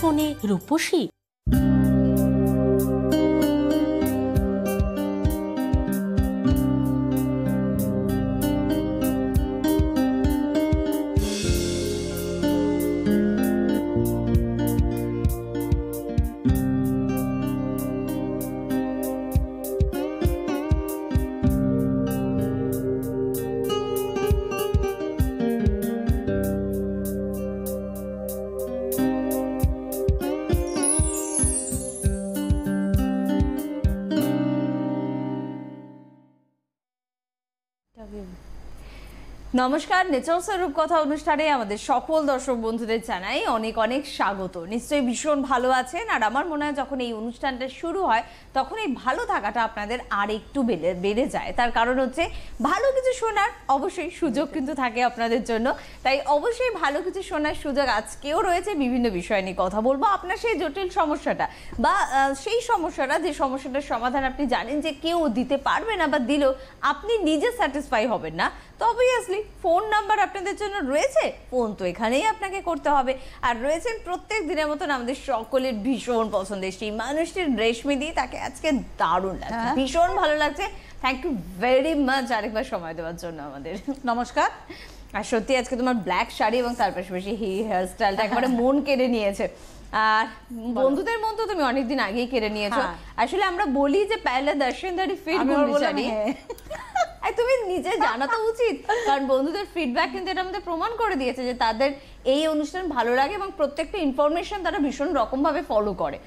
ফোনে রূপসী? নমস্কার, নেচার্সের রূপকথা অনুষ্ঠানে আমাদের সকল দর্শক বন্ধুদের জানাই অনেক অনেক স্বাগত। নিশ্চয়ই ভীষণ ভালো আছেন, আর আমার মনে হয় যখন এই অনুষ্ঠানটা শুরু হয় তখন এই ভালো থাকাটা আপনাদের আর একটু বেড়ে যায়। তার কারণ হচ্ছে ভালো কিছু শোনার অবশ্যই সুযোগ কিন্তু থাকে আপনাদের জন্য, তাই অবশ্যই ভালো কিছু শোনার সুযোগ আজকেও রয়েছে। বিভিন্ন বিষয় নিয়ে কথা বলবো, আপনার সেই জটিল সমস্যাটা বা সেই সমস্যাটা, যে সমস্যাটার সমাধান আপনি জানেন যে কেউ দিতে পারবে না, বা দিলেও আপনি নিজে স্যাটিসফাই হবেন না, তো অবভিয়াসলি ফোন নাম্বার আপনাদের জন্য রয়েছে। ফোন তো এখানেই আপনাকে করতে হবে। আর রয়েছেন প্রত্যেক দিনের মতন আমাদের সকলের ভীষণ পছন্দের সেই মানুষটির, রেশমিদি। তাকে আজকে দারুণ লাগছে, ভীষণ ভালো লাগছে। থ্যাংক ইউ ভেরি মাচ আরেকবার সময় দেওয়ার জন্য আমাদের। নমস্কার। আর সত্যি আজকে তোমার ব্ল্যাক শাড়ি এবং তার পাশাপাশি হেয়ার স্টাইলটা একবারে মন কেড়ে নিয়েছে। আর বন্ধুদের মন তো তুমি অনেকদিন আগেই কেড়ে নিয়েছো। আসলে আমরা বলি যে পেহলে দর্শনদারি ফির গুলবিচারি, তুমি নিজে জানা তো উচিত, কারণ বন্ধুদের ফিডব্যাক কিন্তু এটা আমাদের প্রমাণ করে দিয়েছে যে তাদের এই অনুষ্ঠান ভালো লাগে এবং প্রত্যেকটা ইনফরমেশন তারা ভীষণ রকম ভাবে ফলো করে।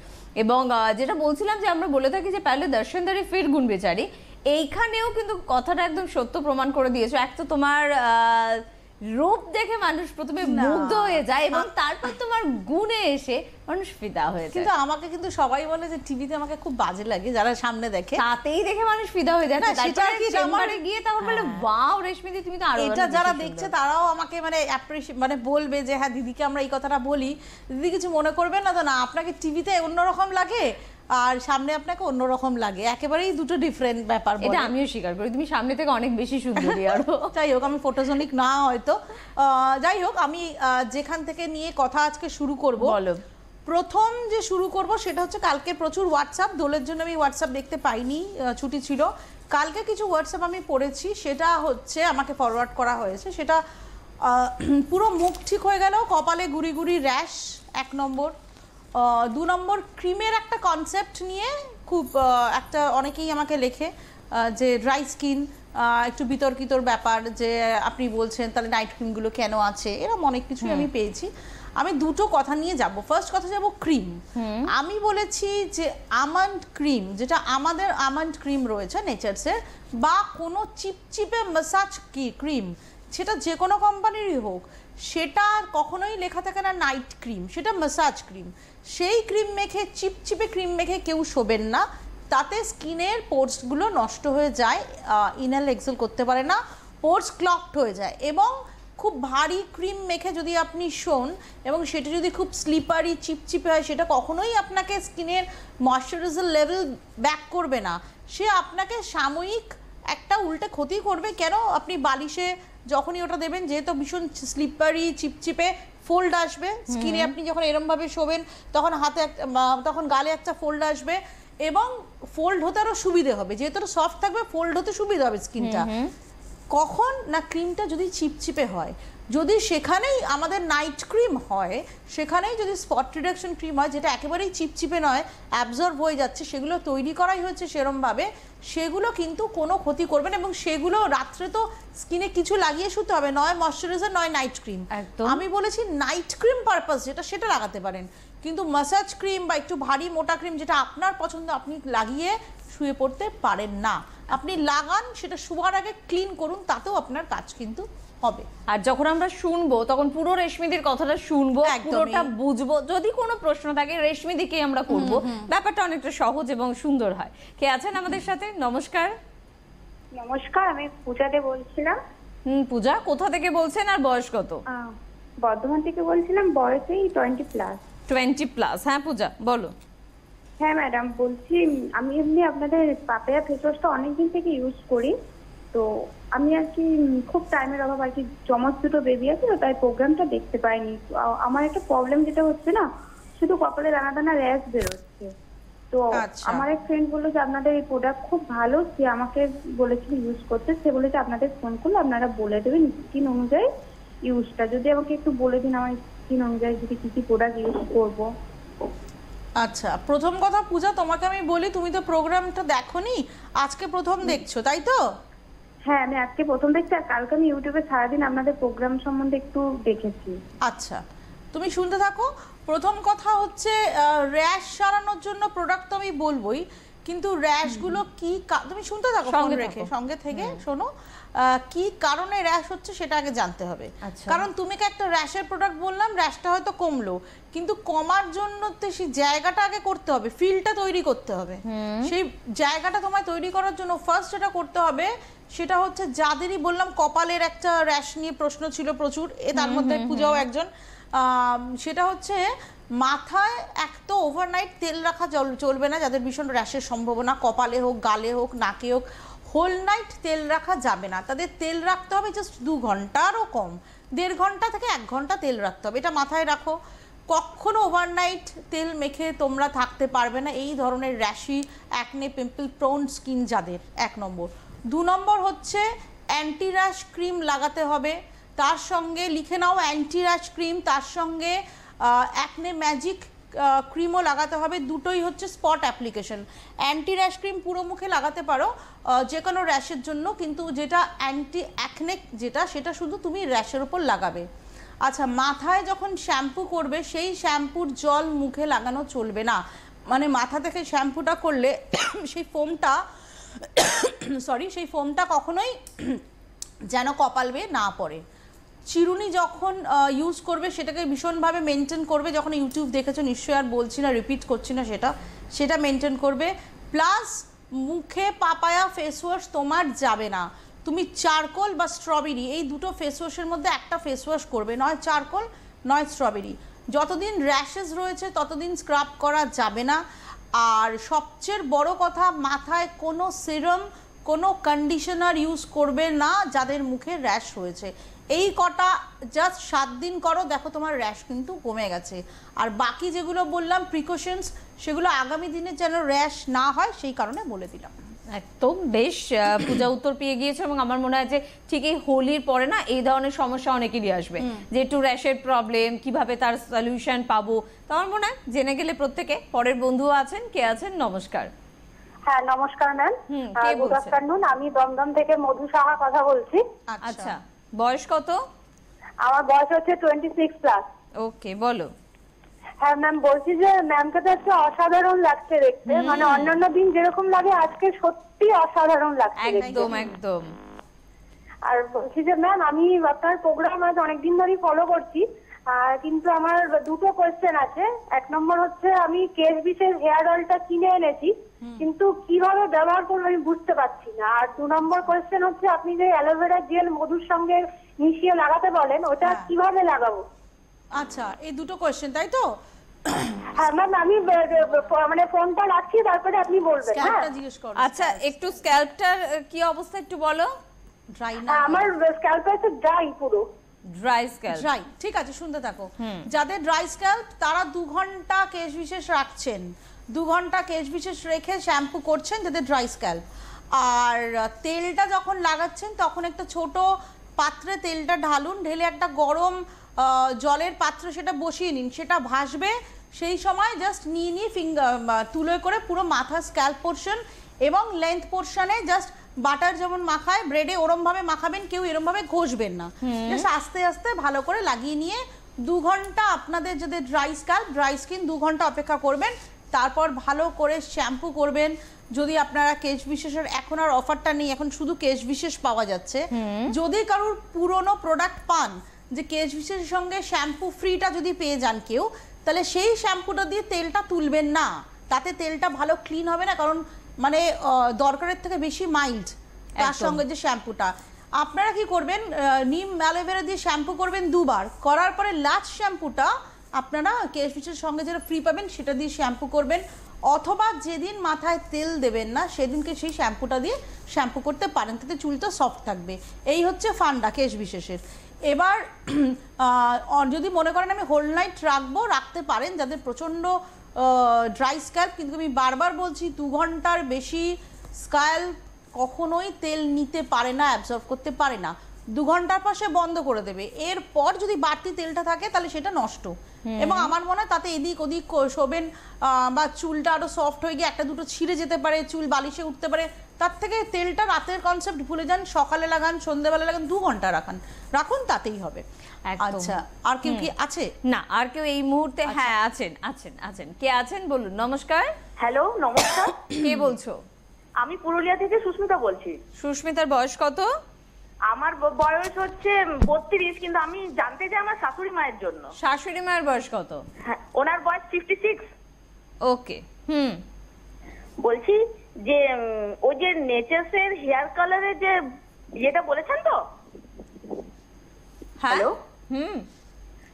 এবং যেটা বলছিলাম যে আমরা বলে থাকি যে পেহলে দর্শনদারি ফির গুণ বেচারি, এইখানেও কিন্তু কথাটা একদম সত্য প্রমাণ করে দিয়েছো। এক তো তোমার রূপ দেখে মানুষ প্রথমে মুগ্ধ হয়ে যায় এবং তারপর তোমার গুণে এসে মানুষ ফিদা হয়ে যায়। কিন্তু আমাকে কিন্তু সবাই বলে যে টিভিতে আমাকে খুব বাজে লাগে, যারা সামনে দেখে তাতেই দেখে মানুষ ফিদা হয়ে যায়। সেটা কি চেম্বারে গিয়ে তখন বলে ওয়াও রেশমিদি তুমি তো আরো, এটা যারা দেখছে তারাও আমাকে মানে অ্যাপ্রিশিয়েট মানে বলবে যে হ্যাঁ দিদিকে আমরা এই কথাটা বলি, দিদি কিছু মনে করবেন না তো। না, আপনাকে টিভিতে অন্যরকম লাগে আর সামনে আপনাকে অন্যরকম লাগে, একেবারেই দুটো ডিফারেন্ট ব্যাপার। এটা আমিও স্বীকার করি, তুমি সামনে থেকে অনেক বেশি সুন্দরী। আরো যাই হোক, আমি ফটোজেনিক না হয়তো। যাই হোক, আমি যেখান থেকে নিয়ে কথা আজকে শুরু করব, বলো। প্রথম যে শুরু করব সেটা হচ্ছে কালকে প্রচুর হোয়াটসঅ্যাপ, দোলের জন্য আমি হোয়াটসঅ্যাপ দেখতে পাইনি, ছুটি ছিল। কালকে কিছু হোয়াটসঅ্যাপ আমি পড়েছি, সেটা হচ্ছে আমাকে ফরওয়ার্ড করা হয়েছে। সেটা পুরো মুখ ঠিক হয়ে গেল, কপালে গুড়ি গুড়ি র্যাশ 1 নম্বর। 2 নম্বর, ক্রিমের একটা কনসেপ্ট নিয়ে খুব একটা অনেকেই আমাকে লেখে যে ড্রাই স্কিন, একটু বিতর্কিতর ব্যাপার, যে আপনি বলছেন তাহলে নাইট ক্রিমগুলো কেন আছে, এরকম অনেক কিছুই আমি পেয়েছি। আমি দুটো কথা নিয়ে যাব। ফার্স্ট কথা যাব ক্রিম। আমি বলেছি যে আমন্ড ক্রিম, যেটা আমাদের আমন্ড ক্রিম রয়েছে নেচার্সের, বা কোনো চিপচিপে ম্যাসাজ ক্রিম, সেটা যে কোনো কোম্পানিরই হোক, সেটা কখনোই লেখা থাকে না নাইট ক্রিম, সেটা ম্যাসাজ ক্রিম। সেই ক্রিম মেখে, চিপচিপে ক্রিম মেখে কেউ শোবেন না, তাতে স্কিনের পোর্সগুলো নষ্ট হয়ে যায়, ইনহেল এক্সেল করতে পারে না, পোর্স ক্লগড হয়ে যায়। এবং খুব ভারী ক্রিম মেখে যদি আপনি শোন এবং সেটা যদি খুব স্লিপারি চিপচিপে হয়, সেটা কখনোই আপনাকে স্কিনের ময়শ্চারাইজার লেভেল ব্যাক করবে না, সে আপনাকে সাময়িক একটা উল্টে ক্ষতি করবে। কেন? আপনি বালিশে যখনই ওটা দেবেন, যেহেতু ভীষণ স্লিপারি চিপচিপে, ফোল্ড আসবে স্কিনে। আপনি যখন এরমভাবে শোবেন তখন তখন গালে একটা ফোল্ড আসবে, এবং ফোল্ড হতে আরও সুবিধে হবে, যেহেতু সফট থাকবে, ফোল্ড হতে সুবিধা হবে স্কিনটা। কখন না, ক্রিমটা যদি চিপচিপে হয়, যদি সেখানেই আমাদের নাইট ক্রিম হয়, সেখানেই যদি স্পট রিডাকশন ক্রিম হয়, যেটা একেবারেই চিপচিপে নয়, অ্যাবজর্ব হয়ে যাচ্ছে, সেগুলো তৈরি করাই হয়েছে সেরমভাবে, সেগুলো কিন্তু কোনো ক্ষতি করবে না। এবং সেগুলো রাত্রে তো স্কিনে কিছু লাগিয়ে শুতে হবে, নয় ময়শ্চারাইজার নয় নাইট ক্রিম। আমি বলেছি নাইট ক্রিম পারপাস যেটা, সেটা লাগাতে পারেন, কিন্তু ম্যাসাজ ক্রিম বা একটু ভারী মোটা ক্রিম যেটা আপনার পছন্দ, আপনি লাগিয়ে শুয়ে পড়তে পারেন না। আপনি লাগান, সেটা শোয়ার আগে ক্লিন করুন, তাতেও আপনার কাজ কিন্তু হবে। আর যখন আমরা শুনবো তখন পুরো রেশমিদির কথাটা শুনবো, পুরোটা বুঝবো। যদি কোনো প্রশ্ন থাকে রেশমিদিকে আমরা করব, ব্যাপারটা অনেকটা সহজ এবং সুন্দর হয়। কে আছেন আমাদের সাথে? নমস্কার। নমস্কার, আমি পূজা দে বলছিলাম। পূজা, কোথা থেকে বলছেন আর বয়স কত? বর্ধমান থেকে বলছিলাম, বয়সেই 20+। 20+। হ্যাঁ পূজা, বলো। হ্যাঁ ম্যাডাম, বলছি আমি এমনি আপনাদের পাপায়া ফেস ওয়াশটা অনেকদিন থেকে ইউজ করি, তো আমি আর কি খুব টাইমের অভাব, আর কি জমজ দুটো বেবি আছে, তো তাই প্রোগ্রামটা দেখতে পাইনি। আমার একটা প্রবলেম যেটা হচ্ছে না, শুধু কপালে দানা দানা র্যাশ বেরোচ্ছে। তো আচ্ছা। আমার এক ফ্রেন্ড বললো যে আপনাদের এই প্রোডাক্ট খুব ভালো, সে আমাকে বলেছিল ইউজ করতে, সে বলেছে আপনাদের ফোন করলে আপনারা বলে দেবেন স্কিন অনুযায়ী ইউজটা। যদি আমাকে একটু বলে দিন আমার স্কিন অনুযায়ী যদি কি কি প্রোডাক্ট ইউজ করবো। আচ্ছা, প্রথম কথা পূজা, তোমাকে আমি বলি, তুমি তো প্রোগ্রামটা দেখোনি, আজকে প্রথম দেখছো তাই তো? হ্যাঁ, আমি আজকে প্রথম দেখছি, আর কালকে আমি ইউটিউবে সারাদিন আপনাদের প্রোগ্রাম সম্বন্ধে একটু দেখেছি। আচ্ছা, তুমি শুনতে থাকো। প্রথম কথা হচ্ছে র্যাশ সারানোর জন্য প্রোডাক্ট তো আমি বলবোই, কিন্তু র্যাশগুলো কি তুমি শুনতে থাকো, ফোন রেখে সঙ্গে থেকে শোনো। কি কারণে র্যাশ হচ্ছে সেটা আগে জানতে হবে। কারণ তুমি কি একটা র্যাশের প্রোডাক্ট বললাম, র্যাশটা হয়তো কমলো, কিন্তু কমার জন্য তো সেই জায়গাটা আগে করতে হবে, ফিলটা তৈরি করতে হবে। সেই জায়গাটা তোমায় তৈরি করার জন্য ফার্স্ট যেটা করতে হবে সেটা হচ্ছে, যাদেরই বললাম কপালের একটা র্যাশ নিয়ে প্রশ্ন ছিল প্রচুর, তার মধ্যে পূজাও একজন, সেটা হচ্ছে মাথায় এক তো ওভারনাইট তেল রাখা চলবে না, যাদের ভীষণ র্যাশের সম্ভাবনা, কপালে হোক, গালে হোক, নাকে হোক, হোল নাইট তেল রাখা যাবে না। তাদের তেল রাখতে হবে জাস্ট 2 ঘন্টারও কম, 1.5 ঘন্টা থেকে 1 ঘন্টা তেল রাখতে হবে, এটা মাথায় রাখো। কখনো ওভারনাইট তেল মেখে তোমরা থাকতে পারবে না এই ধরনের র্যাশি, অ্যাকনে, পিম্পল প্রোন স্কিন যাদের, 1 নম্বর। 2 নম্বর হচ্ছে অ্যান্টি র্যাশ ক্রিম লাগাতে হবে, তার সঙ্গে লিখে নাও অ্যান্টি র্যাশ ক্রিম, তার সঙ্গে অ্যাকনে ম্যাজিক ক্রিমও লাগাতে হবে। দুটোই হচ্ছে spot application. Anti rash cream পুরো মুখে লাগাতে পারো যে কোনো র্যাশের জন্য, কিন্তু যেটা অ্যান্টি অ্যাকনে যেটা, সেটা শুধু তুমি র্যাশের উপর লাগাবে। আচ্ছা, মাথায় যখন শ্যাম্পু করবে সেই শ্যাম্পুর জল মুখে লাগানো চলবে না, মানে মাথা থেকে শ্যাম্পুটা করলে সেই ফোমটা সেই ফোমটা কখনোই যেন কপাল বেয়ে না পড়ে। চিরুনি যখন ইউজ করবে সেটাকে ভীষণভাবে মেনটেন করবে, যখন ইউটিউব দেখেছো নিশ্চয়ই, আর বলছি না, রিপিট করছি না, সেটা মেনটেন করবে। প্লাস মুখে পাপায়া ফেস ওয়াশ তোমার যাবে না, তুমি চারকোল বা স্ট্রবেরি এই দুটো ফেস ওয়াশের মধ্যে একটা ফেস ওয়াশ করবে, নয় চারকোল নয় স্ট্রবেরি। যতদিন র্যাশেস রয়েছে ততদিন স্ক্রাব করা যাবে না। আর সবচেয়ে বড় কথা, মাথায় কোনো সিরাম, কোনো কন্ডিশনার ইউজ করবে না যাদের মুখে র্যাশ হয়েছে। এই কটা জাস্ট 7 দিন করো, দেখো তোমার র্যাশ কিন্তু কমে গেছে। আর বাকি যেগুলো বললাম প্রিকশনস, সেগুলো আগামী দিনে যেন র্যাশ না হয় সেই কারণে বলে দিলাম। একদম বেশ পূজা উত্তর পেয়ে গিয়েছে, এবং আমার মনে হয় যে ঠিক এই হোলির পরে না এই ধরনের সমস্যা অনেকেরই আসবে, যে একটু র্যাশের প্রবলেম, কিভাবে তার সলিউশন পাবো। তো আমার মনে হয় জেনে গেলে প্রত্যেকে। পরের বন্ধু আছেন, কে আছেন? নমস্কার। হ্যাঁ, নমস্কার ম্যাম। Good afternoon. আমি দমদম থেকে মধু সাহা কথা বলছি। আচ্ছা, বয়স কত? আমার বয়স হচ্ছে 26+। ওকে, বলো। হ্যাঁ ম্যাম, বলছি যে ম্যামকে তো একটা অসাধারণ লাগছে দেখতে, মানে অন্যান্য দিন যেরকম লাগে আজকে সত্যি অসাধারণ লাগছে। একদম একদম। আর বলছি যে ম্যাম, আমি আপনার প্রোগ্রাম আজ অনেকদিন ধরেই ফলো করছি, কিন্তু আমার দুটো কোয়েশ্চেন আছে। 1 নম্বর হচ্ছে, আমি কেশ বিশেষ হেয়ার অয়েলটা কিনে এনেছি, কিন্তু কিভাবে ব্যবহার করবো আমি বুঝতে পারছি না। আর 2 নম্বর কোয়েশ্চেন হচ্ছে, আপনি যে অ্যালোভেরা জেল মধুর সঙ্গে মিশিয়ে লাগাতে বলেন, ওটা কিভাবে লাগাবো? আচ্ছা, এই দুটো কোয়েশ্চেন তাই তো? হ্যাঁ ম্যাম, আমি মানে ফোনটা রাখছি, তারপরে আপনি বলবেন। হ্যাঁ, জিজ্ঞেস করো। আচ্ছা, একটু স্ক্যাল্পটার কি অবস্থা একটু বলো। ড্রাই না? আমার স্ক্যাল্প আছে ড্রাই, পুরো ড্রাই স্ক্যাল্প। ড্রাই, ঠিক আছে, শুনতে থাকো। যাদের ড্রাই স্ক্যাল্প তারা 2 ঘন্টা কেশ বিশেষ রাখছেন, 2 ঘন্টা কেশ বিশেষ রেখে শ্যাম্পু করছেন যাদের ড্রাই স্ক্যাল্প। আর তেলটা যখন লাগাচ্ছেন তখন একটা ছোট পাত্রে তেলটা ঢালুন, ঢেলে একটা গরম জলের পাত্র সেটা বসিয়ে নিন, সেটা ভাসবে। সেই সময় জাস্ট নিয়ে তুলে করে পুরো মাথা, স্ক্যাল্প পোর্শন এবং লেন্থ পোর্শনে জাস্ট বাটার যেমন মাখায় ব্রেডে, ওরমভাবে মাখাবেন, কেউ এরমভাবে ঘষবেন না, জাস্ট আস্তে আস্তে ভালো করে লাগিয়ে নিয়ে 2 ঘন্টা আপনাদের যদি ড্রাই স্ক্যাল্প, ড্রাই স্কিন 2 ঘন্টা অপেক্ষা করবেন, তারপর ভালো করে শ্যাম্পু করবেন। যদি আপনারা কেশ বিশেষের, এখন আর অফারটা নেই, এখন শুধু কেশ বিশেষ পাওয়া যাচ্ছে। যদি কারোর পুরনো প্রোডাক্ট পান, যে কেশ বিশেষের সঙ্গে শ্যাম্পু ফ্রিটা যদি পেয়ে যান কেউ, তাহলে সেই শ্যাম্পুটা দিয়ে তেলটা তুলবেন না, তাতে তেলটা ভালো ক্লিন হবে না, কারণ মানে দরকারের থেকে বেশি মাইল্ড তার সঙ্গে যে শ্যাম্পুটা। আপনারা কি করবেন, নিম অ্যালোভেরা দিয়ে শ্যাম্পু করবেন 2 বার, করার পরে লাস্ট শ্যাম্পুটা আপনারা কেশ বিশেষের সঙ্গে যেটা ফ্রি পাবেন সেটা দিয়ে শ্যাম্পু করবেন, অথবা যেদিন মাথায় তেল দেবেন না সেদিনকে সেই শ্যাম্পুটা দিয়ে শ্যাম্পু করতে পারেন, তাতে চুলটা সফট থাকবে। এই হচ্ছে ফান্ডা কেশ বিশেষের। এবার যদি মনে করেন আমি হোল নাইট রাখবো, রাখতে পারেন যাদের প্রচণ্ড ড্রাই স্ক্যাল্প, কিন্তু আমি বারবার বলছি 2 ঘন্টার বেশি স্ক্যাল্প কখনোই তেল নিতে পারে না, অ্যাবজর্ব করতে পারে না। 2 ঘন্টার পর সে বন্ধ করে দেবে। এরপর যদি বাড়তি তেলটা থাকে তাহলে সেটা নষ্ট, এবং আমার মনে হয় তাতে এদিক ওদিক শোবেন বা চুলটা আরো সফট হয়ে গিয়ে একটা দুটো ছিঁড়ে যেতে পারে, চুল বালিশে উঠতে পারে। তার থেকে তেলটা রাতের কনসেপ্ট ভুলে যান, সকালে লাগান, সন্ধ্যেবেলা লাগান, 2 ঘন্টা রাখুন তাতেই হবে। আচ্ছা, আর কেউ কি আছে? না, আর কেউ এই মুহূর্তে? হ্যাঁ, আছেন। কে আছেন বলুন। নমস্কার। হ্যালো, নমস্কার। কে বলছো? আমি পুরুলিয়া থেকে সুস্মিতা বলছি। সুস্মিতার বয়স কত? আমার বয়স হচ্ছে 32, কিন্তু আমি জানতে চাই আমার শাশুড়ি মায়ের জন্য। শাশুড়ি মায়ের বয়স কত? হ্যাঁ, ওনার বয়স 56। ওকে, বলছি যে ওই যে নেচার্সের হেয়ার কালারের যে যেটা বলেছেন তো, হ্যালো,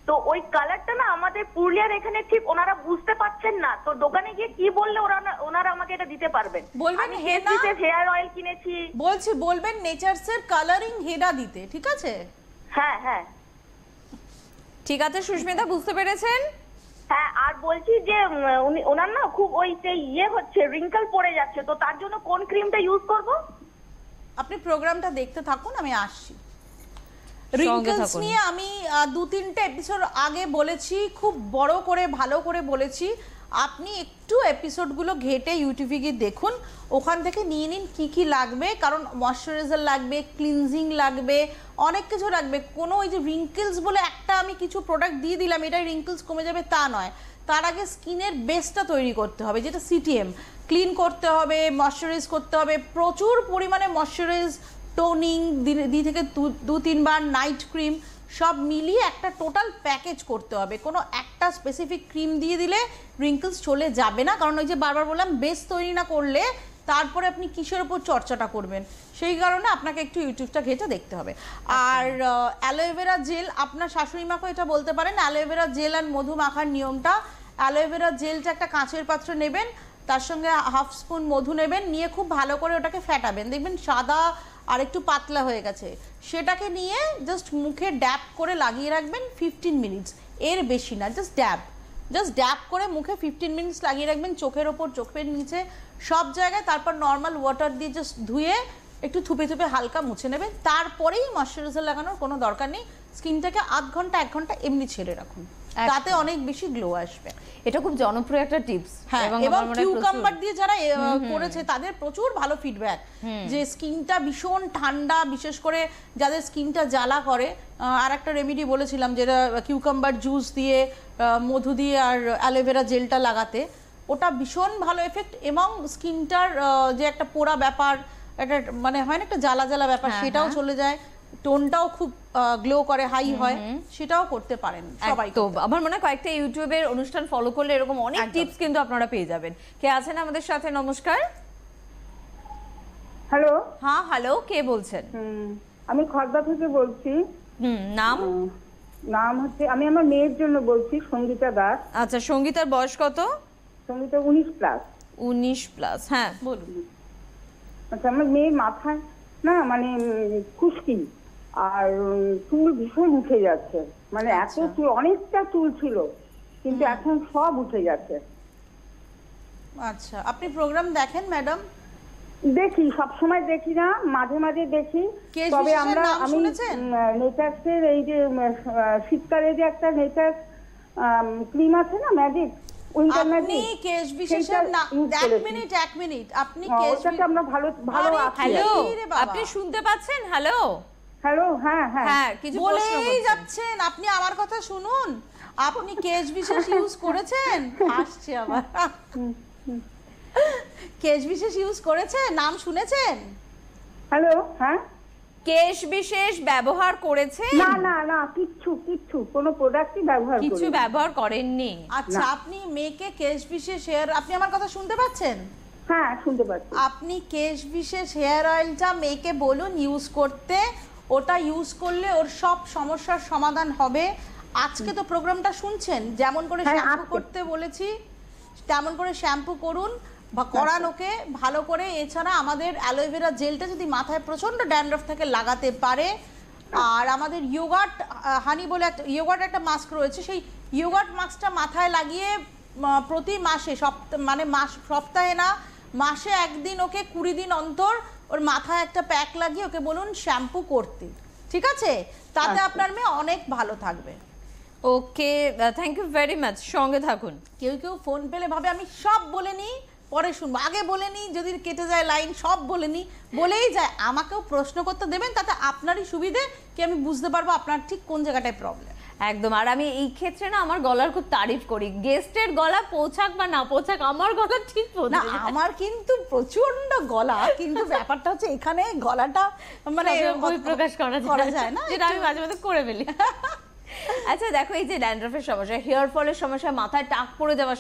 তো ওই কালারটা না আমাদের পুরুলিয়ার এখানে ঠিক ওনারা বুঝতে পারছেন না, তো দোকানে গিয়ে কি বললে ওনারা আমাকে এটা দিতে পারবেন? বলবেন হেয়ার অয়েল কিনেছি, বলবেন নেচার্সের কালারিং হেডা দিতে, ঠিক আছে? হ্যাঁ ঠিক আছে সুস্মিতা, বুঝতে পেরেছেন? হ্যাঁ, আর বলছি যে ওনার না খুব ওই যে হচ্ছে, রিঙ্কেল পড়ে যাচ্ছে, তো তার জন্য কোন ক্রিমটা ইউজ করব? আপনি প্রোগ্রামটা দেখতে থাকুন, আমি আসছি। রিঙ্কেলস নিয়ে আমি 2-3টে এপিসোড আগে বলেছি, খুব বড় করে ভালো করে বলেছি। আপনি একটু এপিসোডগুলো ঘেটে ইউটিউবে গিয়ে দেখুন, ওখান থেকে নিয়ে নিন কি কি লাগবে, কারণ ময়শ্চারাইজার লাগবে, ক্লিনজিং লাগবে, অনেক কিছু লাগবে। কোনো ওই যে রিঙ্কেলস বলে একটা আমি কিছু প্রোডাক্ট দিয়ে দিলাম এটাই রিঙ্কেলস কমে যাবে তা নয়। তার আগে স্কিনের বেসটা তৈরি করতে হবে, যেটা সিটিএম, ক্লিন করতে হবে, ময়শ্চারাইজ করতে হবে, প্রচুর পরিমাণে ময়শ্চারাইজ, টোনিং, দিন থেকে 2-3 বার, নাইট ক্রিম, সব মিলিয়ে একটা টোটাল প্যাকেজ করতে হবে। কোনো একটা স্পেসিফিক ক্রিম দিয়ে দিলে রিঙ্কেলস চলে যাবে না, কারণ ওই যে বারবার বললাম বেস তৈরি না করলে তারপরে আপনি কিসের উপর চর্চাটা করবেন, সেই কারণে আপনাকে একটু ইউটিউবটা ঘেটে দেখতে হবে। আর অ্যালোভেরা জেল, আপনার শাশুড়ি মাকে এটা বলতে পারেন, অ্যালোভেরা জেল আর মধু মাখার নিয়মটা, অ্যালোভেরা জেলটা একটা কাঁচের পাত্র নেবেন, তার সঙ্গে 1/2 স্পুন মধু নেবেন, নিয়ে খুব ভালো করে ওটাকে ফেটাবেন, দেখবেন সাদা আর একটু পাতলা হয়ে গেছে। সেটাকে নিয়ে জাস্ট মুখে ড্যাব করে লাগিয়ে রাখবেন 15 মিনিটস, এর বেশি না, জাস্ট ড্যাব করে মুখে 15 মিনিটস লাগিয়ে রাখবেন, চোখের ওপর, চোখের নিচে, সব জায়গায়। তারপর নর্মাল ওয়াটার দিয়ে জাস্ট ধুয়ে একটু থুপে হালকা মুছে নেবেন, তারপরেই ময়শ্চারাইজার লাগানোর কোনো দরকার নেই। স্কিনটাকে 1 ঘন্টা 1 ঘন্টা এমনি ছেড়ে রাখুন, তাতে অনেক বেশি গ্লো আসবে। এটা খুব জনপ্রিয় একটা টিপস। এবং কিউকাম্বার দিয়ে যারা করেছে তাদের প্রচুর ভালো ফিডব্যাক, যে স্কিনটা ভীষণ ঠান্ডা, বিশেষ করে যাদের স্কিনটা জ্বালা করে। আর একটা রেমেডি বলেছিলাম, যেটা কিউকাম্বার জুস দিয়ে, মধু দিয়ে আর অ্যালোভেরা জেলটা লাগাতে, ওটা ভীষণ ভালো এফেক্ট, এবং স্কিনটার যে একটা পোড়া ব্যাপার, একটা মানে হয় না একটা জ্বালা ব্যাপার, সেটাও চলে যায়, টোনটাও খুব গ্লো করে, হাই হয়, সেটাও করতে পারেন সবাই। তো আমার মনে হয় কয়েকটা ইউটিউবের অনুষ্ঠান ফলো করলে এরকম অনেক টিপস কিন্তু আপনারা পেয়ে যাবেন। কে আছেন আমাদের সাথে? নমস্কার। হ্যালো। হ্যাঁ, হ্যালো, কে বলছেন? আমি খড়দা থেকে বলছি। নাম হচ্ছে, আমি আমার মেয়ের জন্য বলছি, সঙ্গীতা দাস। আচ্ছা, সঙ্গীতার বয়স কত? সঙ্গীতা 19+। 19+, হ্যাঁ বলুন। আচ্ছা, আমার মেয়ের মাথায় না মানে খুশকি আর চুল ভীষণ উঠে যাচ্ছে, মানে এত চুল, অনেকটা চুল ছিল কিন্তু এখন সব উঠে যাচ্ছে। আচ্ছা, আপনি প্রোগ্রাম দেখেন ম্যাডাম? দেখি, সব সময় দেখি না, মাঝে মাঝে দেখি। তবে আমি নেচার্সের এই যে শীতকালে যে একটা নেচার ক্রিম আছে না, ম্যাজিক, আপনি কেশ বিশেষের না, এক মিনিট আপনি কেশ, ওটাতে আমরা ভালো আছি। হ্যালো, আপনি শুনতে পাচ্ছেন? হ্যালো হ্যালো, হ্যাঁ, কিছু বলেই যাচ্ছেন, আপনি আমার কথা শুনুন। আপনি কেশ বিশেষ ইউজ করেছেন? আসছে আবার, কেশ বিশেষ ইউজ করেছেন, নাম শুনেছেন? হ্যালো, হ্যাঁ, কেশ বিশেষ ব্যবহার করেছেন? না, কিচ্ছু কোনো প্রোডাক্টই ব্যবহার করেননি? আচ্ছা, আপনি মেয়েকে কেশ বিশেষ হেয়ার, আপনি আমার কথা শুনতে পাচ্ছেন? হ্যাঁ, শুনতে পাচ্ছি। আপনি কেশ বিশেষ হেয়ার অয়েলটা মেয়েকে বলুন ইউজ করতে, ওটা ইউজ করলে ওর সব সমস্যার সমাধান হবে। আজকে তো প্রোগ্রামটা শুনছেন, যেমন করে শ্যাম্পু করতে বলেছি তেমন করে শ্যাম্পু করুন বা করান ওকে ভালো করে। এছাড়া আমাদের অ্যালোভেরা জেলটা যদি মাথায় প্রচন্ড ড্যান্ড্রফ থেকে লাগাতে পারে, আর আমাদের ইয়োগার্ট হানি বলে একটা ইয়োগার্ট একটা মাস্ক রয়েছে, সেই ইয়োগার্ট মাস্কটা মাথায় লাগিয়ে প্রতি মাসে সপ্তাহে না মাসে একদিন ওকে 20 দিন অন্তর ওর মাথায় একটা প্যাক লাগিয়ে ওকে বলুন শ্যাম্পু করতে, ঠিক আছে? তাতে আপনার মেয়ে অনেক ভালো থাকবে। ওকে, থ্যাংক ইউ ভেরি মাচ, সঙ্গে থাকুন। কেউ ফোন পেলে ভাবে আমি সব বলে নিই পরে শুনবো, আগে বলে নিই, যদি কেটে যায় লাইন সব বলে নিই, বলেই যায়। আমাকেও প্রশ্ন করতে দেবেন, তাতে আপনারই সুবিধে কি আমি বুঝতে পারবো আপনার ঠিক কোন জায়গাটায় প্রবলেম। একদম। আর আমি এই ক্ষেত্রে না আমার গলার খুব তারিফ করি, গেস্টের গলা পৌঁছাক বা না পৌঁছাক আমার গলা ঠিক না, আমার কিন্তু প্রচন্ড গলা, কিন্তু ব্যাপারটা হচ্ছে এখানে গলাটা মানে বই প্রকাশ করা যায় না, যেটা আমি মাঝে মাঝে করে ফেলি। আচ্ছা দেখো, এই যে ড্যান্ড্রফের সমস্যা, হেয়ার ফলের সমস্যা, মাথায় টাক পড়ে যাওয়ার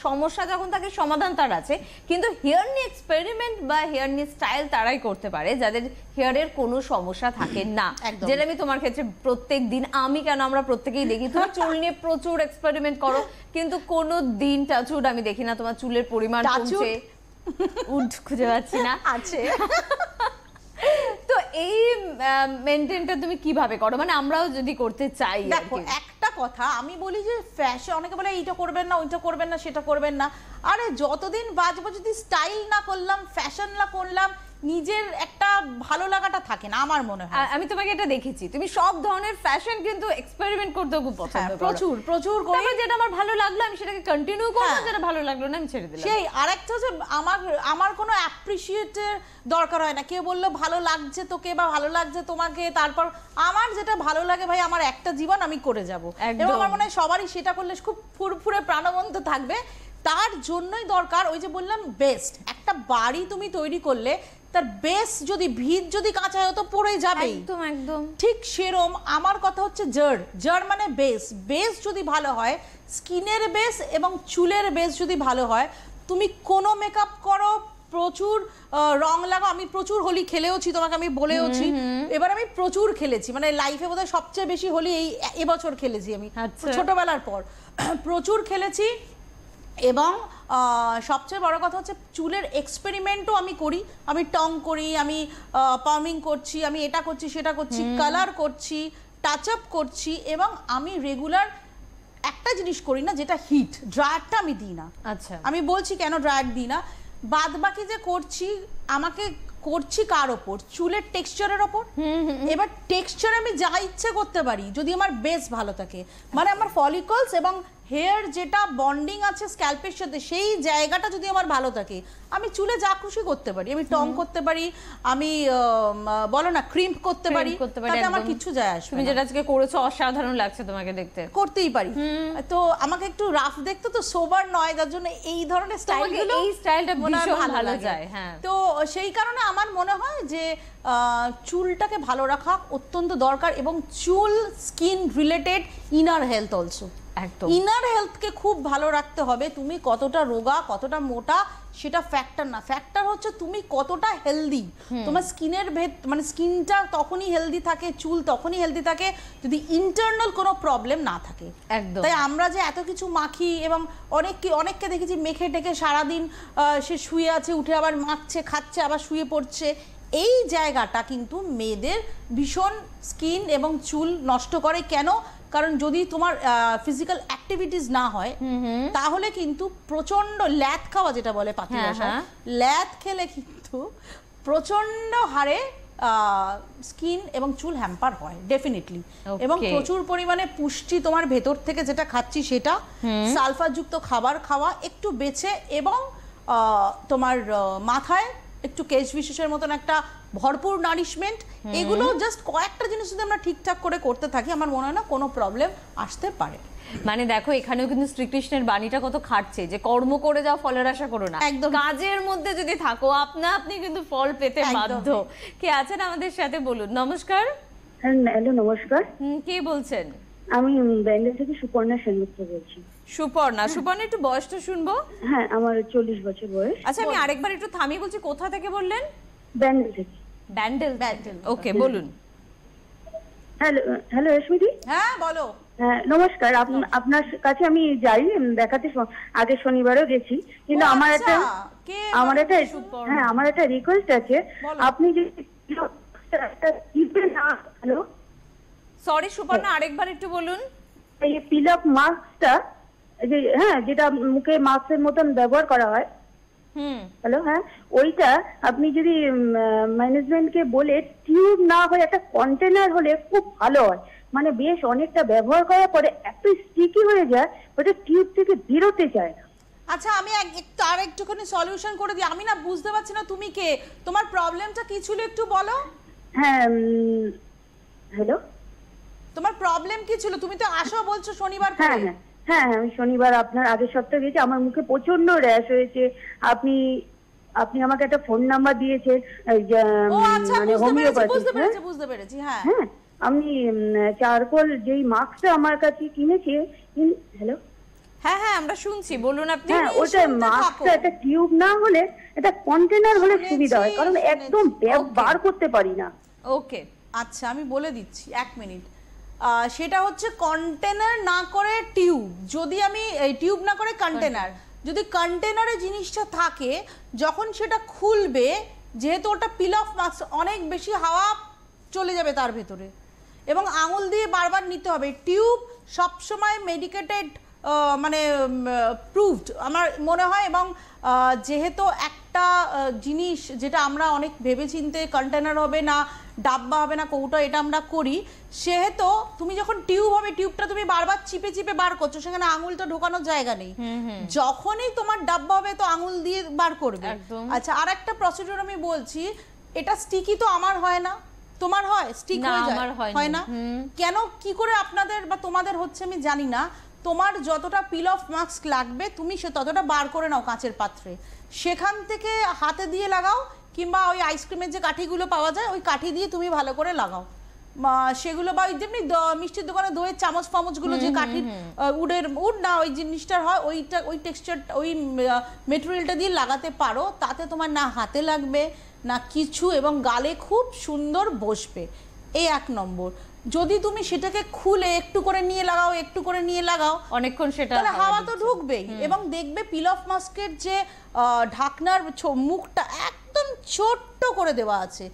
সমস্যা যখন থাকে সমাধান তার আছে, কিন্তু হেয়ার নিয়ে এক্সপেরিমেন্ট বা হেয়ার নিয়ে স্টাইল তারাই করতে পারে যাদের হেয়ারের কোনো সমস্যা থাকে না। যেটা আমি তোমার ক্ষেত্রে প্রত্যেক দিন, আমি কেন আমরা প্রত্যেকেই দেখি তুমি চুল নিয়ে প্রচুর এক্সপেরিমেন্ট করো, কিন্তু কোনো দিন টাচুড আমি দেখি না তোমার চুলের পরিমাণ কমছে, খুঁজে পাচ্ছি না আছে। তো এই মেইনটেইনটা তুমি কিভাবে করো, মানে আমরাও যদি করতে চাই? দেখো একটা কথা আমি বলি যে ফ্যাশন, অনেকে বলে এইটা করবেন না, ওইটা করবেন না, সেটা করবেন না। আরে যতদিন বাঁচবো যদি স্টাইল না করলাম, ফ্যাশন না করলাম, নিজের একটা ভালো লাগাটা থাকে না আমার মনে হয়। আমি তোমাকে এটা দেখেছি, তুমি সব ধরনের ফ্যাশন কিন্তু এক্সপেরিমেন্ট করতে খুব পছন্দ করো। প্রচুর করি। যেটা আমার ভালো লাগলো আমি সেটাকে কন্টিনিউ করব, যেটা ভালো লাগলো না আমি ছেড়ে দিলাম। সেই আরেকটা হচ্ছে আমার কোনো অ্যাপ্রিশিয়েটের দরকার হয় না। কেউ বললো ভালো লাগছে তোকে বা ভালো লাগছে তোমাকে, তারপর আমার যেটা ভালো লাগে ভাই, আমার একটা জীবন আমি করে যাব, এবং আমার মনে হয় সবারই সেটা করলে খুব ফুরফুরে প্রাণবন্ত থাকবে। তার জন্যই দরকার ওই যে বললাম বেস্ট। একটা বাড়ি তুমি তৈরি করলে তার বেস যদি ভিত যদি কাঁচা হয় তো পড়ে যাবে, একদম একদম ঠিক সেরম আমার কথা হচ্ছে জড় মানে বেস যদি ভালো হয়, স্কিনের বেস এবং চুলের বেস যদি ভালো হয়, তুমি কোনো মেকআপ করো, প্রচুর রং লাগাও। আমি প্রচুর হোলি খেলেওছি, তোমাকে আমি বলেওছি, এবার আমি প্রচুর খেলেছি, মানে লাইফে বোধহয় সবচেয়ে বেশি হোলি এবছর খেলেছি আমি, ছোটবেলার পর প্রচুর খেলেছি। এবং সবচেয়ে বড় কথা হচ্ছে চুলের এক্সপেরিমেন্টও আমি করি, আমি টং করি, আমি পার্মিং করছি, আমি এটা করছি সেটা করছি, কালার করছি, টাচ আপ করছি, এবং আমি রেগুলার একটা জিনিস করি না, যেটা হিট ড্রায়ারটা আমি দিই না। আচ্ছা, আমি বলছি কেন ড্রায়ার দিই না, বাদ বাকি যে করছি আমাকে করছি কার ওপর, চুলের টেক্সচারের ওপর। এবার টেক্সচার আমি যা ইচ্ছে করতে পারি যদি আমার বেস ভালো থাকে, মানে আমার ফলিকলস এবং হেয়ার যেটা বন্ডিং আছে স্ক্যাল্পের সাথে, সেই জায়গাটা যদি আমার ভালো থাকে, আমি চুলে যা খুশি করতে পারি। আমি টং করতে পারি, আমি বলো না ক্রিম্প করতে পারি, তাতে আমার কিছু যায় আসবে। তুমি যেটা আজকে করেছো অসাধারণ লাগছে তোমাকে দেখতে, করতেই পারি। তো আমাকে একটু রাফ দেখতে তো সোবার নয়, যার জন্য এই ধরনের স্টাইলগুলো, এই স্টাইলটা ভীষণ ভালো যায়। হ্যাঁ, তো সেই কারণে আমার মনে হয় যে চুলটাকে ভালো রাখা অত্যন্ত দরকার, এবং চুল skin related inner health also. একদম, ইনার হেলথকে খুব ভালো রাখতে হবে। তুমি কতটা রোগা কতটা মোটা সেটা ফ্যাক্টর না, ফ্যাক্টর হচ্ছে তুমি কতটা হেলদি। তোমার স্কিনের মানে স্কিনটা তখনই হেলদি থাকে, চুল তখনই হেলদি থাকে যদি ইন্টারনাল কোনো প্রবলেম না থাকে। একদম। তাই আমরা যে এত কিছু মাখি, এবং অনেককে দেখেছি মেখে টেকে সারাদিন সে শুয়ে আছে, উঠে আবার মাখছে, খাচ্ছে, আবার শুয়ে পড়ছে, এই জায়গাটা কিন্তু মেয়েদের ভীষণ স্কিন এবং চুল নষ্ট করে। কেন? কারণ যদি তোমার ফিজিক্যাল অ্যাক্টিভিটিস না হয়, তাহলে কিন্তু প্রচন্ড ল্যাদ খাওয়া, যেটা বলে পাতি ভাষায়, ল্যাদ খেলে কিন্তু প্রচন্ড হারে স্কিন এবং চুল হ্যাম্পার হয় ডেফিনেটলি। এবং প্রচুর পরিমাণে পুষ্টি তোমার ভেতর থেকে যেটা খাচ্ছি সেটা, সালফারযুক্ত খাবার খাওয়া একটু বেছে, এবং তোমার মাথায় একটু কেশ বিশেষের মতন একটা ভরপুর নারিশমেন্ট, এগুলো জাস্ট কয়েকটা জিনিস যদি আমরা ঠিকঠাক করে করতে থাকি, আমার মনে হয় না কোনো প্রবলেম আসতে পারে। মানে দেখো এখানেও কিন্তু শ্রীকৃষ্ণের বাণীটা কত খাটছে, যে কর্ম করে যাও ফলের আশা করো না, একদম কাজের মধ্যে যদি থাকো আপনি কিন্তু ফল পেতে বাধ্য। কে আছেন আমাদের সাথে বলুন। নমস্কার। হ্যালো, নমস্কার। কে বলছেন? আমি ব্যান্ডেল থেকে সুপর্ণা সেনগুপ্ত বলছি। সুপর্ণা একটু বয়সটা শুনবো। হ্যাঁ, আমার 40 বছর বয়স। আচ্ছা, আমি আরেকবার একটু থামিয়ে বলছি, কোথা থেকে বললেন? ব্যান্ডেল থেকে। ব্যান্ডেল। ওকে, বলুন। হ্যালো রেশমিদি। হ্যাঁ, বলো। হ্যাঁ, নমস্কার। আপনার কাছে আমি যাই দেখাতে, আগে শনিবারও গেছি, কিন্তু আমার একটা রিকোয়েস্ট আছে। আপনি যে হ্যালো সরি সুপর্ণা, আরেকবার একটু বলুন। এই পিল আপ মাস্কটা, যে হ্যাঁ যেটা মুখে মাস্কের মতন ব্যবহার করা হয়, হ্যালো, হ্যাঁ ওইটা আপনি যদি ম্যানেজমেন্টকে বলে টিউব না হয়ে একটা কন্টেনার হলে খুব ভালো হয়। মানে বেশ অনেকটা ব্যবহার করার পরে এত স্টিকি হয়ে যায় ওটা টিউব থেকে বেরোতে চায় না। আচ্ছা আমি একটু আর একটুখানি সলিউশন করে দিই। আমি না বুঝতে পারছি না তুমি কে, তোমার প্রবলেমটা কি ছিল একটু বলো। হ্যাঁ, হ্যালো, তোমার প্রবলেম কি ছিল? তুমি তো আসো বলছো শনিবার হ্যাঁ করে। হ্যাঁ হ্যাঁ হ্যাঁ, আমি শনিবার আপনার আগের সপ্তাহে গেছি, আমার মুখে প্রচন্ড র্যাশ হয়েছে। আপনি আমাকে একটা ফোন নাম্বার দিয়েছেন, ও আচ্ছা, মানে বুঝতে পেরেছি। হ্যাঁ হ্যাঁ, আমি চারকোল যেই মাস্কটা আমার কাছে কিনেছি, হ্যালো, হ্যাঁ হ্যাঁ আমরা শুনছি, বলুন আপনি। হ্যাঁ ওটা মাস্কটা একটা টিউব না হলে একটা কন্টেনার হলে সুবিধা হয়, কারণ একদম বার করতে পারি না। ওকে আচ্ছা আমি বলে দিচ্ছি, 1 মিনিট। সেটা হচ্ছে কন্টেনার না করে টিউব। যদি আমি টিউব না করে কন্টেনার, যদি কন্টেনারে জিনিসটা থাকে, যখন সেটা খুলবে, যেহেতু ওটা পিল অফ মাস্ক, অনেক বেশি হাওয়া চলে যাবে তার ভেতরে এবং আঙুল দিয়ে বারবার নিতে হবে। টিউব সবসময় মেডিকেটেড, মানে প্রুভড আমার মনে হয়। এবং যেহেতু একটা জিনিস যেটা আমরা অনেক ভেবেচিন্তে কন্টেনার হবে না, ডাব্বা হবে না, কৌটো, এটা আমরা করি, সেহেতু তুমি যখন টিউব হবে, টিউবটা তুমি বারবার চিপে চিপে বার করছো, সেখানে আঙুলটা ঢোকানোর জায়গা নেই। যখনই তোমার ডাব্বা হবে তো আঙুল দিয়ে বার করবে। আচ্ছা আর একটা প্রসিডিউর আমি বলছি, এটা স্টিকি তো আমার হয় না, তোমার হয়? স্টিক হয়ে যায়, হয় না কেন? কি করে আপনাদের বা তোমাদের হচ্ছে আমি জানি না। তোমার যতটা পিল অফ মাস্ক লাগবে তুমি সে ততটা বার করে নাও কাঁচের পাত্রে, সেখান থেকে হাতে দিয়ে লাগাও, কিংবা ওই আইসক্রিমের যে কাঠিগুলো পাওয়া যায় ওই কাঠি দিয়ে তুমি ভালো করে লাগাও সেগুলো, বা ওই যেমনি মিষ্টির দোকানে দইয়ের চামচ ফামচগুলো যে কাঠির উড না ওই জিনিসটার হয়, ওই টেক্সচার ওই মেটেরিয়ালটা দিয়ে লাগাতে পারো। তাতে তোমার না হাতে লাগবে না কিছু, এবং গালে খুব সুন্দর বসবে। এই 1 নম্বর। যদি তুমি সেটাকে খুলে একটু করে নিয়ে লাগাও অনেকক্ষণ, সেটা হাওয়া তো ঢুকবেই, এবং দেখবে পিল অফ মাস্কের যে ঢাকনার মুখটা একদম ছোট্ট করে দেওয়া আছে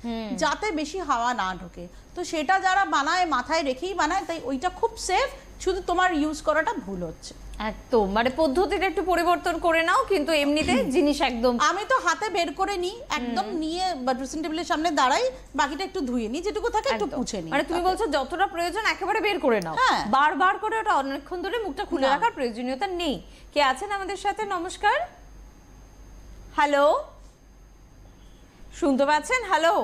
যাতে বেশি হাওয়া না ঢোকে। তো সেটা যারা বানায় মাথায় রেখেই বানায়, তাই ওইটা খুব সেফ, শুধু তোমার ইউজ করাটা ভুল হচ্ছে। একদম, মানে পদ্ধতিটা একটু পরিবর্তন করে নাও, কিন্তু এমনিতে জিনিস একদম। আমি তো হাতে বের করে নিই, একদম নিয়ে ড্রেসিং টেবিলের সামনে দাঁড়াই, বাকিটা একটু ধুয়ে নিই, যেটুকু থাকে একটু পুছে নিই। মানে তুমি বলছো যতটা প্রয়োজন একেবারে বের করে নাও, বারবার করে ওটা অনেকক্ষণ ধরে মুখটা খুলে রাখার প্রয়োজনীয়তা নেই। কে আছেন আমাদের সাথে? নমস্কার, হ্যালো, শুনতে পাচ্ছেন? হ্যালো,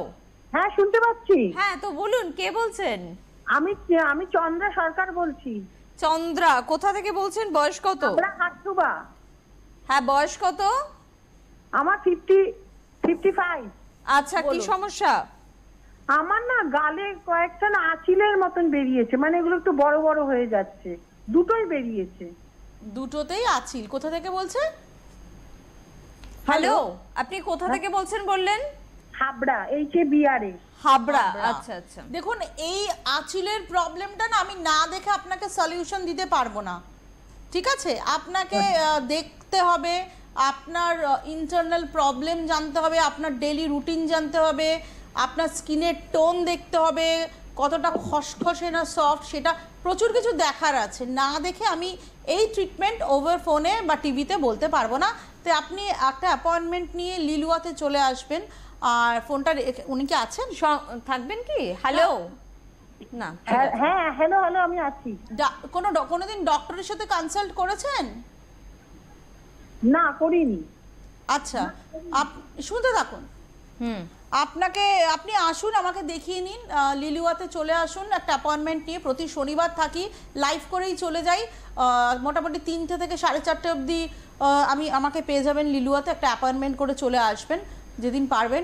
হ্যাঁ শুনতে পাচ্ছি। হ্যাঁ তো বলুন, কে বলছেন? আমি চন্দ্রা সরকার বলছি। চন্দ্রা, কোথা থেকে বলছেন? বয়স কত? হাটুবা। হ্যাঁ, বয়স কত? আমার 55। আচ্ছা, কি সমস্যা? আমার না গালে কয়েকটা না আঁচিলের মতন বেরিয়েছে, মানে এগুলো একটু বড় বড় হয়ে যাচ্ছে, দুটোই বেরিয়েছে। দুটোতেই আঁচিল? কোথা থেকে বলছেন? হ্যালো, আপনি কোথা থেকে বলছেন বললেন? হাবড়া, HABRA। হাবড়া, আচ্ছা আচ্ছা। দেখুন এই আঁচিলের প্রবলেমটা না আমি না দেখে আপনাকে সলিউশন দিতে পারবো না, ঠিক আছে? আপনাকে দেখতে হবে, আপনার ইন্টারনাল প্রবলেম জানতে হবে, আপনার ডেইলি রুটিন জানতে হবে, আপনার স্কিনের টোন দেখতে হবে, কতটা খসখসে না সফট, সেটা প্রচুর কিছু দেখার আছে। না দেখে আমি এই ট্রিটমেন্ট ওভার ফোনে বা টিভিতে বলতে পারবো না। তো আপনি একটা অ্যাপয়েন্টমেন্ট নিয়ে লিলুয়াতে চলে আসবেন। আর ফোনটা উনি কি আছেন? থাকবেন কি? হ্যালো, না, হ্যাঁ হ্যালো, আমি আছি। কোনোদিন ডক্টরের সাথে কনসাল্ট করেছেন? না, করিনি। আচ্ছা, শুনতে থাকুন। আপনি আসুন, আমাকে দেখিয়ে নিন, লিলুয়াতে চলে আসুন, একটা অ্যাপয়েন্টমেন্ট নিয়ে। প্রতি শনিবার থাকি, লাইভ করেই চলে যাই, মোটামুটি 3টে থেকে 4:30 অবধি আমাকে পেয়ে যাবেন লিলুয়াতে। একটা অ্যাপয়েন্টমেন্ট করে চলে আসবেন যেদিন পারবেন।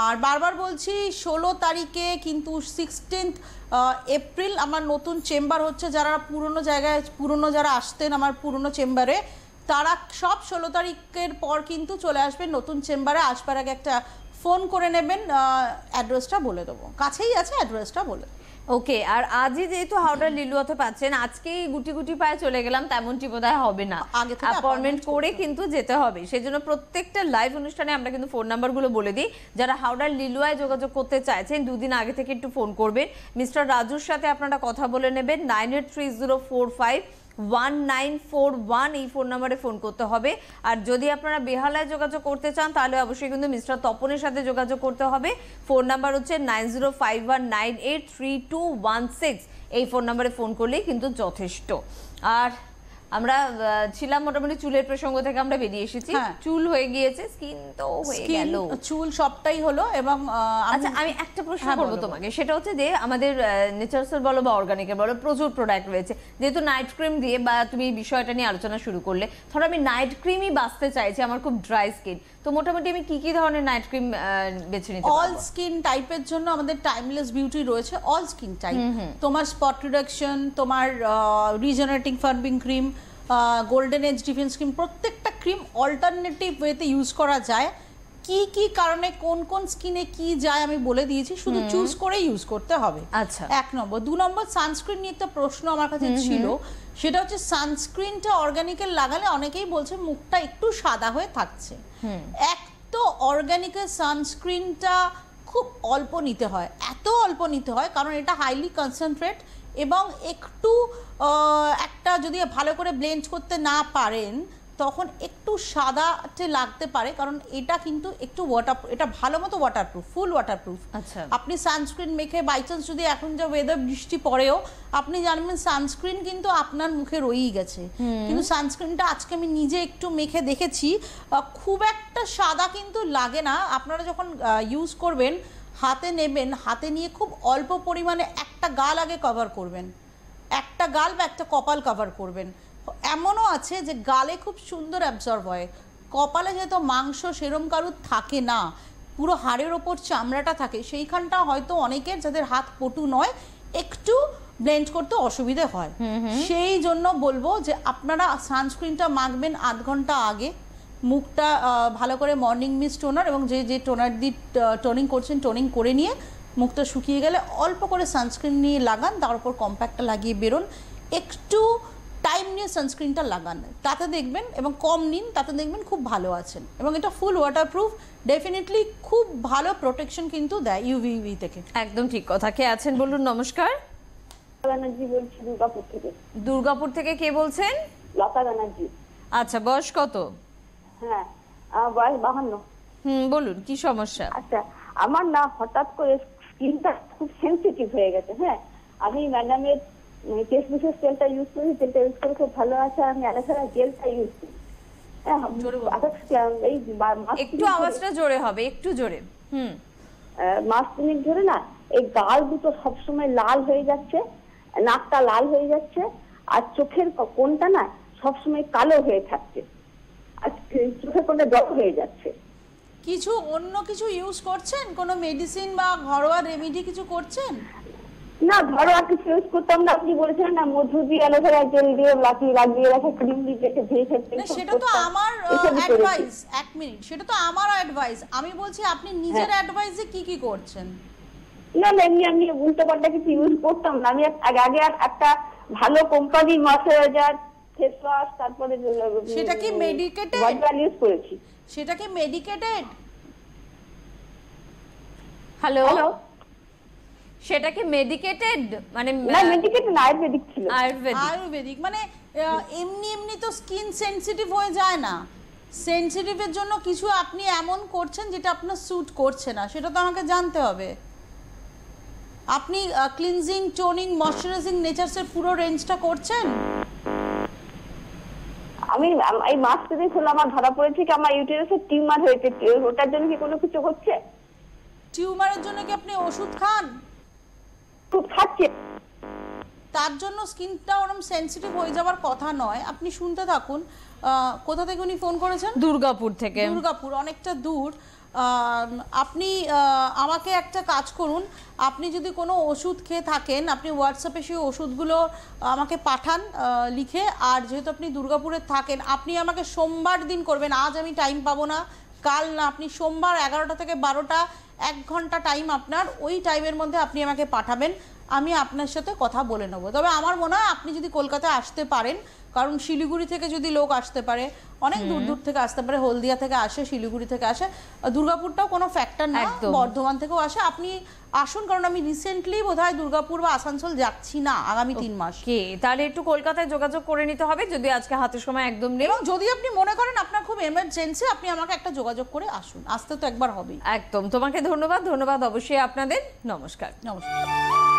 আর বারবার বলছি 16 তারিখে কিন্তু 16 এপ্রিল আমার নতুন চেম্বার হচ্ছে। যারা পুরনো যারা আসতেন আমার পুরনো চেম্বারে, তারা সব 16 তারিখের পর কিন্তু চলে আসবেন নতুন চেম্বারে। আসবার আগে একটা ফোন করে নেবেন, অ্যাড্রেসটা বলে দেবো, কাছেই আছে, অ্যাড্রেসটা বলে। ওকে, আর আজই যেহেতু হাওড়ার লিলুয়াতে পাচ্ছেন, আজকেই গুটি গুটি পায়ে চলে গেলাম তেমনটি বোধহয় হবে না, আগে থেকে অ্যাপয়েন্টমেন্ট করে কিন্তু যেতে হবে। সেজন্য প্রত্যেকটা লাইভ অনুষ্ঠানে আমরা কিন্তু ফোন নাম্বারগুলো বলে দিই। যারা হাওড়ার লিলুয়ায় যোগাযোগ করতে চাইছেন 2 দিন আগে থেকে একটু ফোন করবেন। মিস্টার রাজুর সাথে আপনারা কথা বলে নেবেন। 9830451941 এই ফোন নাম্বারে ফোন করতে হবে। আর যদি আপনারা বেহালায় যোগাযোগ করতে চান তাহলে অবশ্যই কিন্তু মিস্টার তপনের সাথে যোগাযোগ করতে হবে। ফোন নাম্বার হচ্ছে 9051983216। এই ফোন নাম্বারে ফোন করলেই কিন্তু যথেষ্ট। আর আমরা ছিলাম মোটামুটি চুলের প্রসঙ্গ থেকে আমরা বেরিয়ে এসেছি। চুল হয়ে গিয়েছে, স্কিন তো হয়ে গেল, চুল সবটাই হলো। এবং আচ্ছা আমি একটা প্রশ্ন করব তোমাকে, সেটা হচ্ছে যে আমাদের নেচারাল বলো বা অর্গানিকের বলো প্রচুর প্রোডাক্ট রয়েছে। যেহেতু নাইট ক্রিম দিয়ে বা তুমি এই বিষয়টা নিয়ে আলোচনা শুরু করলে, ধরো আমি নাইট ক্রিমই বাঁচতে চাইছি, আমার খুব ড্রাই স্কিন, তো মোটামুটি আমি কি ধরনের নাইট ক্রিম বেছে নিতে পারবো? অল স্কিন টাইপের জন্য আমাদের টাইমলেস বিউটি রয়েছে। অল স্কিন টাইপ, তোমার স্পট রিডাকশন, তোমার regenerating firming cream, golden age defence cream, প্রত্যেকটা ক্রিম অল্টারনেটিভ ওয়েতে ইউজ করা যায়। কি কি কারণে কোন কোন স্কিনে কি যায় আমি বলে দিয়েছি, শুধু চুজ করে ইউজ করতে হবে। আচ্ছা, 1 নম্বর। 2 নম্বর, সানস্ক্রিন নিয়ে একটা প্রশ্ন আমার কাছে ছিল, সেটা হচ্ছে সানস্ক্রিনটা অর্গানিকের লাগালে অনেকেই বলছে মুখটা একটু সাদা হয়ে থাকছে। এক তো অর্গানিকের সানস্ক্রিনটা খুব অল্প নিতে হয়, এত অল্প নিতে হয় কারণ এটা হাইলি কনসেন্ট্রেট, এবং একটু একটা যদি ভালো করে ব্লেন্ড করতে না পারেন তখন একটু সাদাটে লাগতে পারে, কারণ এটা কিন্তু একটু এটা ভালো মতো ওয়াটারপ্রুফ, ফুল ওয়াটারপ্রুফ। আচ্ছা, আপনি সানস্ক্রিন মেখে বাই চান্স যদি এখন যা ওয়েদার বৃষ্টি পড়েও আপনি জানবেন সানস্ক্রিন কিন্তু আপনার মুখে রয়েই গেছে। কিন্তু সানস্ক্রিনটা আজকে আমি নিজে একটু মেখে দেখেছি, খুব একটা সাদা কিন্তু লাগে না। আপনারা যখন ইউজ করবেন হাতে নেবেন, হাতে নিয়ে খুব অল্প পরিমাণে একটা গাল আগে কভার করবেন, একটা গাল বা একটা কপাল কভার করবেন। এমনও আছে যে গালে খুব সুন্দর অ্যাবজর্ব হয়, কপালে যেহেতু মাংস সেরম কারুর থাকে না, পুরো হাড়ের ওপর চামড়াটা থাকে, সেইখানটা হয়তো অনেকের যাদের হাত পটু নয় একটু ব্লেন্ড করতে অসুবিধে হয়। সেই জন্য বলবো যে আপনারা সানস্ক্রিনটা মাখবেন আধ ঘন্টা আগে, মুখটা ভালো করে মর্নিং মিস্ট টোনার এবং যে টোনার দিয়ে টোনিং করছেন টোনিং করে নিয়ে মুখটা শুকিয়ে গেলে অল্প করে সানস্ক্রিন নিয়ে লাগান, তারপর কম্প্যাক্টটা লাগিয়ে বেরোন। একটু টাইম নিয়ে সানস্ক্রিনটা লাগান, তাতে দেখবেন, এবং কম নিন, তাতে দেখবেন খুব ভালো আছেন। এবং এটা ফুল ওয়াটারপ্রুফ, ডেফিনেটলি খুব ভালো প্রোটেকশন কিন্তু দেয় ইউভিভি থেকে। একদম ঠিক কথা। কে আছেন বলুন? নমস্কার, ব্যানার্জি বলছি দুর্গাপুর থেকে। দুর্গাপুর থেকে কে বলছেন? লতা ব্যানার্জি। আচ্ছা, বয়স কত? হ্যাঁ, আমার বয়স 52। বলুন কি সমস্যা? আচ্ছা, আমার না হঠাৎ করে স্কিনটা খুব সেনসিটিভ হয়ে গেছে। হ্যাঁ, আমি ম্যাডামের কেশ বিশেষ তেলটা ইউজ করি, তেলটা ইউজ করে খুব ভালো আছে। আমি অ্যালোভেরা জেলটা ইউজ করি। একটু আওয়াজটা জোরে হবে, একটু জোরে। মাস তিনেক ধরে না এই গাল দুটো সবসময় লাল হয়ে যাচ্ছে, নাকটা লাল হয়ে যাচ্ছে, আর চোখের কোণটা না সবসময় কালো হয়ে থাকছে, আর চোখের কোণটা জল হয়ে যাচ্ছে। কিছু অন্য কিছু ইউজ করছেন? কোনো মেডিসিন বা ঘরোয়া রেমেডি কিছু করছেন? না, ঘরোয়া কিছু ইউজ করতাম না। আপনি বলেছেন না মধু দিয়ে অ্যালোভেরা জেল দিয়ে লাগিয়ে রাখা ক্রিম দিয়ে ভেজে, সেটা তো আমার অ্যাডভাইস। 1 মিনিট, সেটা তো আমার অ্যাডভাইস। আমি বলছি আপনি নিজের অ্যাডভাইসে কি কি করছেন? না না, আমি উল্টো পাল্টা কিছু ইউজ করতাম না। আমি আগে একটা ভালো কোম্পানির ময়শ্চারাইজার, ফেস ওয়াশ, তারপরে সেটা কি মেডিকেটেড ইউজ করেছি। সেটা কি মেডিকেটেড? হ্যালো, সেটা কি মেডিকেটেড? মানে না, মেডিকেটেড না, আয়ুর্বেদিক ছিল। আয়ুর্বেদিক মানে এমনি এমনি তো স্কিন সেনসিটিভ হয়ে যায় না। সেনসিটিভের জন্য কিছু আপনি এমন করছেন যেটা আপনার স্যুট করছে না, সেটা তো আমাকে জানতে হবে। আপনি ক্লিনজিং, টোনিং, ময়শ্চারাইজিং নেচারসের পুরো রেঞ্জটা করছেন? আমি এই মাস থেকে হলো আমার ধরা পড়েছে কি আমার ইউটেরাসে টিউমার হয়েছে। ওটার জন্য কি কোনো কিছু হচ্ছে? টিউমারের জন্য কি আপনি ওষুধ খান? ওষুধ খাচ্ছি। তার জন্য স্কিনটা ওরকম সেনসিটিভ হয়ে যাওয়ার কথা নয়। আপনি শুনতে থাকুন। কোথা থেকে উনি ফোন করেছেন? দুর্গাপুর থেকে। দুর্গাপুর অনেকটা দূর। আপনি আমাকে একটা কাজ করুন, আপনি যদি কোনো ওষুধ খেয়ে থাকেন আপনি হোয়াটসঅ্যাপে সেই ওষুধগুলো আমাকে পাঠান লিখে। আর যেহেতু আপনি দুর্গাপুরে থাকেন, আপনি আমাকে সোমবার দিন করবেন। আজ আমি টাইম পাবো না, কাল না, আপনি সোমবার 11টা থেকে 12টা 1 ঘন্টা টাইম আপনার, ওই টাইমের মধ্যে আপনি আমাকে পাঠাবেন। আমি আপনার সাথে কথা বলে নেব। তবে আমার মনে হয় আপনি যদি কলকাতায় আসতে পারেন, কারণ শিলিগুড়ি থেকে যদি লোক আসতে পারে, অনেক দূর দূর থেকে আসতে পারে, হলদিয়া থেকে আসে, শিলিগুড়ি থেকে আসে, দুর্গাপুরটাও কোনো ফ্যাক্টর না, বর্ধমান থেকেও আসে, আপনি আসুন। কারণ আমি রিসেন্টলি বোধহয় দুর্গাপুর বা আসানসোল যাচ্ছি না আগামী 3 মাস। তাহলে একটু কলকাতায় যোগাযোগ করে নিতে হবে, যদি আজকে হাতে সময় একদম নেই। এবং যদি আপনি মনে করেন আপনার খুব এমার্জেন্সি, আপনি আমাকে একটা যোগাযোগ করে আসুন, আসতে তো একবার হবেই। একদম, তোমাকে ধন্যবাদ। অবশ্যই আপনাদের নমস্কার। নমস্কার।